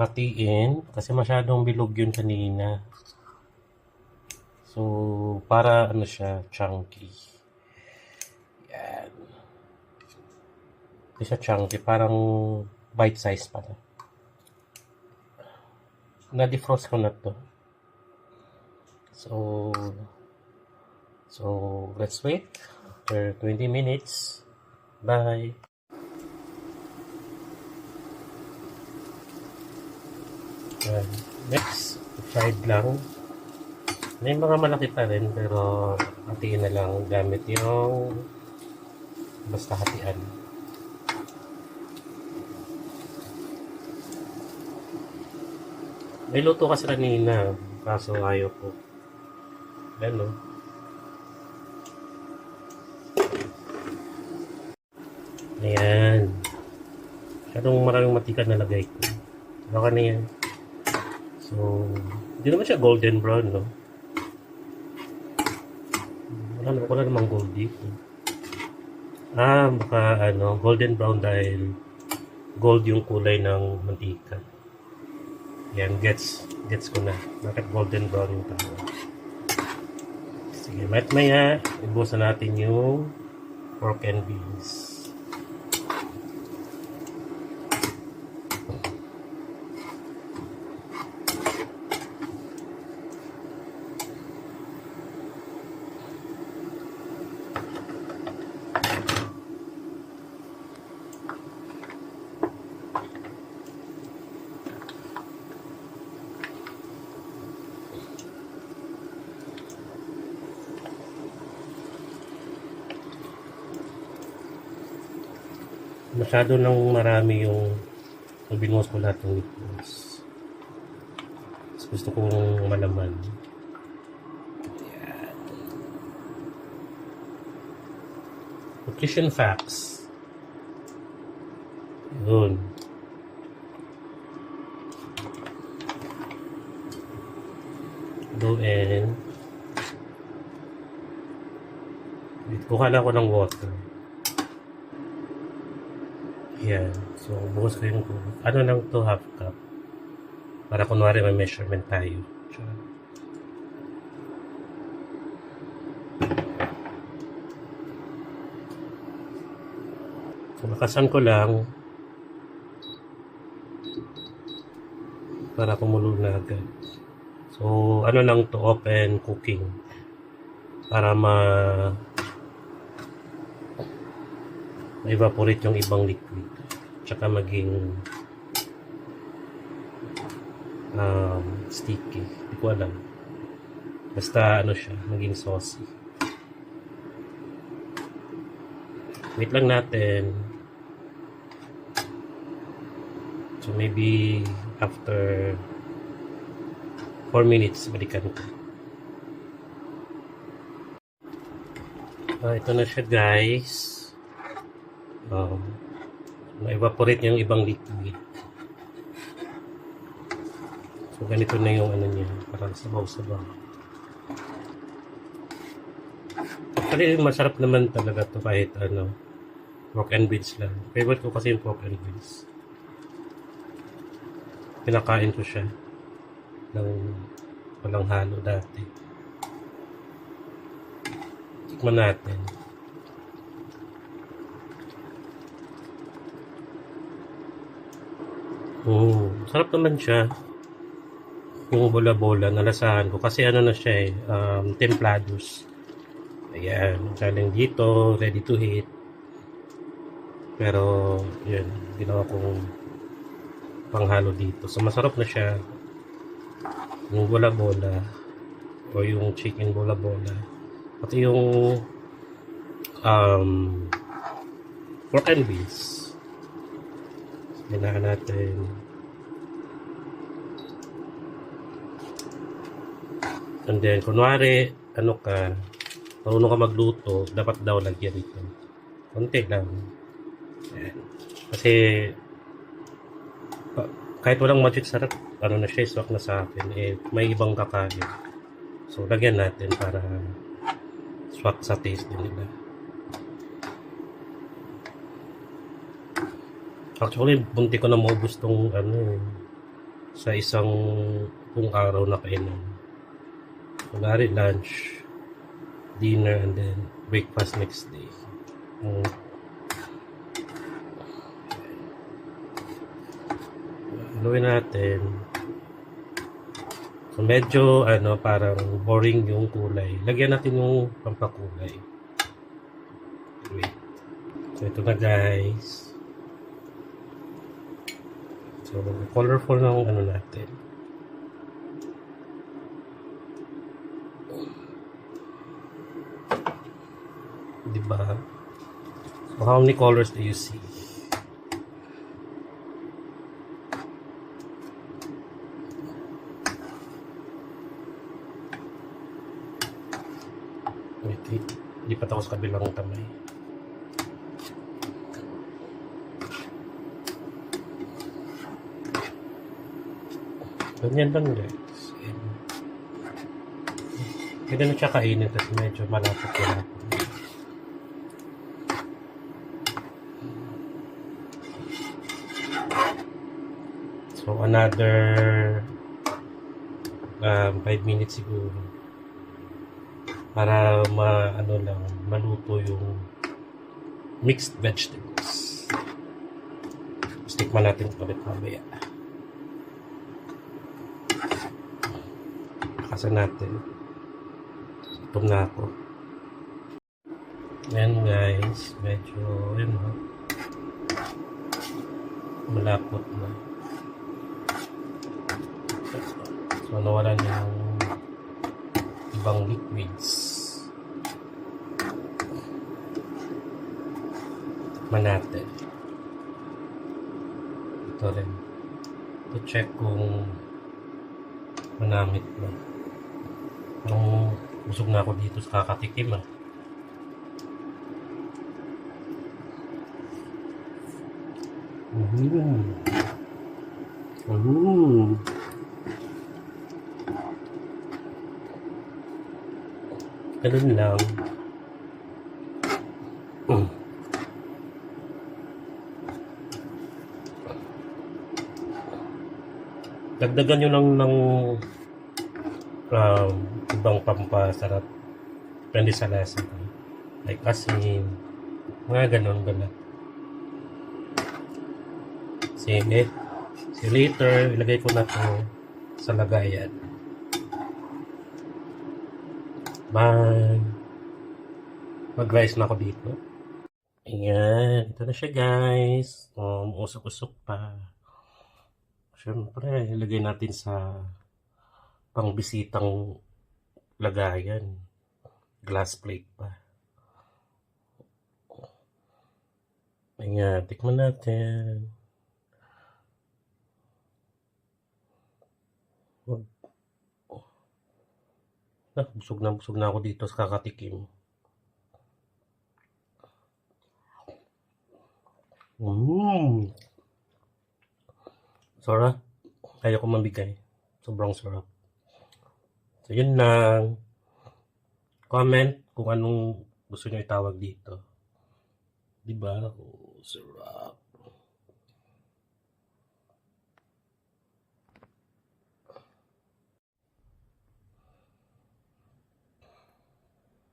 hatiin kasi masyadong bilog yun kanina. So, para ano siya, chunky. Yan. Hindi siya chunky, parang bite size pala. Na-defrost ko na to. So let's wait after 20 minutes. Bye. Next, fried lang. May mga malaki pa rin pero hatiin na lang gamit yung basta hatian. May luto kasi kanina kaso ayaw ko. Ayan o. Ayan. Masyadong maraming matika na lagay ko. Baka na yan. So, hindi naman siya golden brown, no? Wala namang gold dito. Baka golden brown dahil gold yung kulay ng mantika. Yan, gets ko na. Bakit golden brown yung tawag. Sige, maya ibusan natin yung pork and beans. Masyado nang marami yung binuhos ko lahat ng liquids. Gusto kong malaman. Ayan. Nutrition facts. Yun. Doon. Kuha lang ako ng water. Yan. So, buhos ko yung lang to, half cup. Para kunwari may measurement tayo. So, bakasan ko lang para kumulo na agad. So, lang to, open cooking. Para ma-evaporate yung ibang liquid. Tsaka maging sticky. Hindi ko alam. Basta siya, maging saucy. Wait lang natin. So maybe after 4 minutes, balikan ko. Ito na siya, guys. Ma-evaporate yung ibang liquid. So ganito na yung niya, parang sabaw-sabaw. Actually masarap naman talaga to kahit pork and beans lang. Favorite ko kasi yung pork and beans. Pinakain ko siya ng walang halo dati. Tikman natin. Sarap naman siya. Yung bola-bola, nalasahan ko. Kasi na siya templados. Ayan, galing dito, ready to eat. Pero, yun, ginawa kong panghalo dito. So, masarap na siya. Yung bola-bola, o yung chicken bola-bola. Pati yung pork and beans. Hinahan natin. And then, kunwari, marunong ka magluto, dapat daw lagyan ito. Konti lang. Ayan. Kasi, kahit walang magic sarap, na siya, swak na sa akin, may ibang kakain. So, lagyan natin para swak sa taste din nila. Actually, bunti ko na maubos tong sa isang buong araw na kainan. Kunwari lunch, dinner, and then breakfast next day. Haluin natin. So medyo parang boring yung kulay. Lagyan natin yung pampakulay. Wait. So ito na guys. So colorful ng natin. Diba? So how many colors do you see? Wait, lipat ako sa kabilang kamay. Ganyan lang guys. Pwede na siya kainin kasi medyo malapot na. So another 5 minutes siguro. Para maluto yung mixed vegetables. Tikman natin ulit mamaya. Pakasan natin. Gutom na ako. Ayan guys, medyo malapot na. So nawalan yung ibang liquids. Tikman natin. Ito rin. To check kung manamit na. Parang busog na ako dito sa kakatikim . Ganun lang. Dagdagan nyo lang ng ibang pampasarap. Depende sa lasa. Like asin. Mga ganun. See later, ilagay ko na to sa lagayan. Bye! Mag-rice na ako dito. Ayan. Ito na siya guys. Usok-usok pa. Siyempre, ilagay natin sa pangbisitang lagayan. Glass plate pa. Ayan. Tikman natin. Busog na ako dito sa kakatikim. Sarap. Kaya ko mabigay. Sobrang sarap. So, yun lang. Comment kung anong gusto nyo itawag dito. Diba? Sarap.